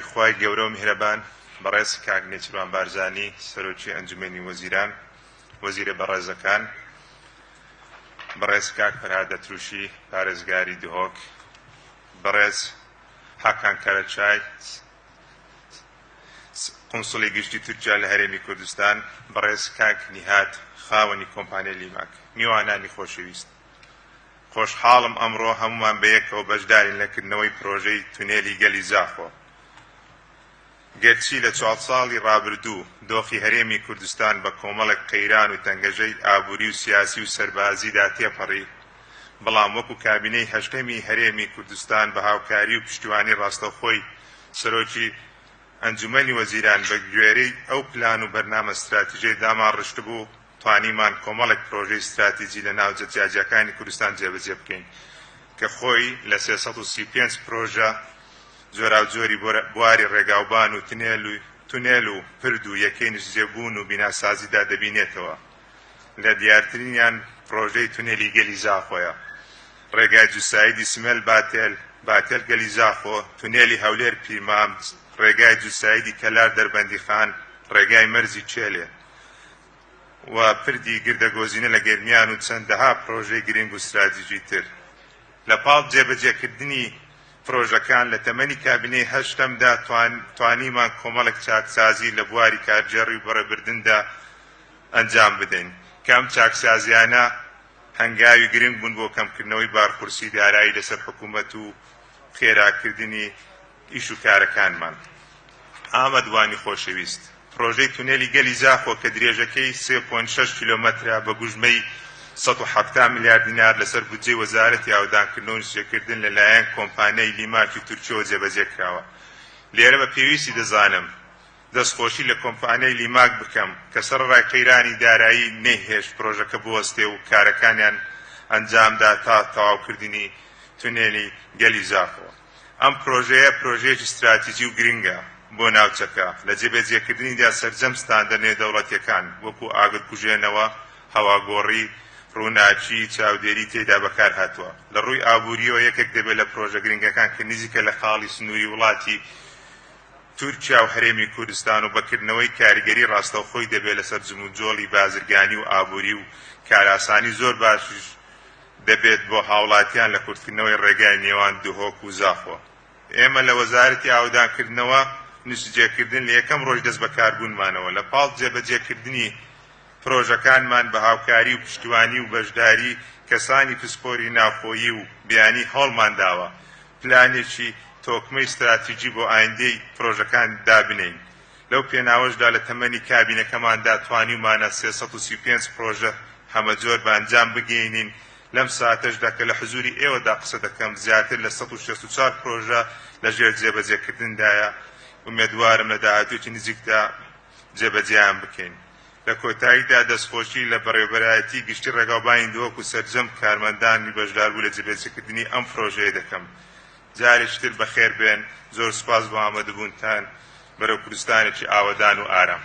خوای گەورە و میهرەبان بەڕێز کاک نێچیروان بارزانی سەرۆکی ئەنجومەنی وەزیران، وەزیرە بەڕێزەکان، بەڕێز کاک فەرهاد دەترووشی پارێزگاری دهۆک، بەڕێز حاکان کارەچای قونسڵی گشتی تورکیا لە هەرێمی کوردستان، بەڕێز کاک نیهاد خاوەنی کۆمپانیای لیماک، میوانانی خۆشەویست، خۆشحاڵم ئەمڕۆ هەمومان بەیەکەوە بەشدارین لەکردنەوەی پرۆژەی تونێلی گەلی زاخۆ. گەرچی لە 4 ساڵی ڕابردوو دۆخی هەرێمی کوردستان بە کۆمەڵێک قەیران و تەنگەژەی ئابووری و سیاسی و سەربازیدا تێپەڕی، بەڵام وەکو کابینەی هەشتەمی هەرێمی کوردستان بە هاوکاری و پشتیوانی ڕاستەوخۆی سەرۆکی ئەنجومەنی وەزیران بە گوێرەی ئەو پلان و بەرنامە استراتیژیەی داماڕشت بوو، توانیمان کۆمەڵێک پرۆژەی استراتیجی لە ناو جیاجیەکانی کوردستان جێبەجێ بکەین کە خۆی لە 335 پرۆژە جۆراوجۆری بواری ڕێگاوبان و تونێل و پرد و یەکەی نشتێبوون و بیناسازیدا دەبینێتەوە. لە دیارترینیان پرۆژەی تونێلی گەلی زاخۆیە، ڕێگای جوسایدی سمێل باتێل گەلی زاخۆ، تونێلی هەولێر پیرمام، ڕێگای جوسایدی کەلار دەربەندی خان، ڕێگای مەرزی چێلێ و پردی گردەگۆزینە لە گەرمیان و چەندەها پرۆژەی گرنگ و استراتیژی تر. لە پاڵ جێبەجێکردنی پرۆژەکان لە تەمەنی کابینەی هەشتەمدا توانیمان کۆمەڵێک چاکسازی لە بواری کارجێڕی و بەڕێبردندا ئەنجام بدەین کە ئەم چاکسازیانە هەنگاوی گرنگ بوون بۆ کەمکردنەوەی بارپرسی دارایی لەسەر حکوومەت و خێراکردنی ئیش و کارەکانمان. ئامەدوانی خۆشەویست، پرۆژەی تونێلی گەلی زاخۆ کە درێژەکەی 3.6 کیلۆمەترە بە گوژمەی 170 میلیارد دینار لەسەر بودجەی وەزارەتی ئاودانکردن و نوێژێکردن لەلایەن کۆمپانیای لیماکی تورکیەوە جێبەجێ کراوە. لێرە بە پێویستی دەزانم دەستخۆشی لە کۆمپانیای لیماک بکەم کە سەرڕای قەیرانی دارایی نەیهێشت پرۆژەکە بوەستێ و کارەکانیان ئەنجامدا تا تەواوکردنی تونێلی گەلی زاخۆ. ئەم پرۆژەیە پرۆژەیەکی استراتیجی و گرنگە بۆ ناوچەکە لە جێبەجێکردنیدا سەرجەم ستاندەر نێودەوڵەتیەکان وەکو ئاگرکوژێنەوە، هەواگۆڕی، ڕووناچی، چاودێری تێدا بەکار هاتووە. لە ڕووی ئابووریەوە یەکێک دەبێت لە پرۆژە گرنگەکان کە نزیکە لە خاڵی سنووری وڵاتی تورکیا و هەرێمی کوردستان و بەکردنەوەی کاریگەری ڕاستەوخۆی دەبێت لەسەر جموجۆڵی بازرگانی و ئابووری و کاراسانی زۆر باشش دەبێت بۆ هاوڵاتیان لە کورتکردنەوەی ڕێگای نێوان دهۆک و زاخۆ. ئێمە لە وەزارەتی ئاودانکردنەوە نوێژێکردن لە یەکەم ڕۆژ دەست بەکاربوونمانەوە لە پاڵ جێبەجێکردنی پرۆژەکانمان بە هاوکاری و پشتیوانی و بەشداری کەسانی پسپۆری ناوخۆیی و بیانی هەوڵمان داوە پلانێکی تۆکمەی استراتیجی بۆ ئایندەی پرۆژەکان دابنین. لەو پێناوەشدا لە تەمەنی کابینەکەماندا توانیمانە 335 پرۆژە هەمەجۆر بە ئەنجام بگەینین. لەم ساتەشدا کە لە حزوری ئێوەدا قسە دەکەم زیاتر لە 164 پرۆژە لەژێر جێبەجێکردندایە. ئومێدوارم لە داهاتووی نزیکدا جێبەجێیان بکەین. لە کۆتاییدا دەستخۆشی لە بەڕێوەبەرایەتی گشتی ڕێگاوبانی دهۆک و سەرجەم کارمەندانی بەشداربوو لە جێبەجێکردنی ئەم پرۆژەیە دەکەم. جارێکتر بەخێر بێن. زۆر سوپاس بۆ ئامادەبوونتان بەرەو کوردستانێکی ئاوەدان و ئارام.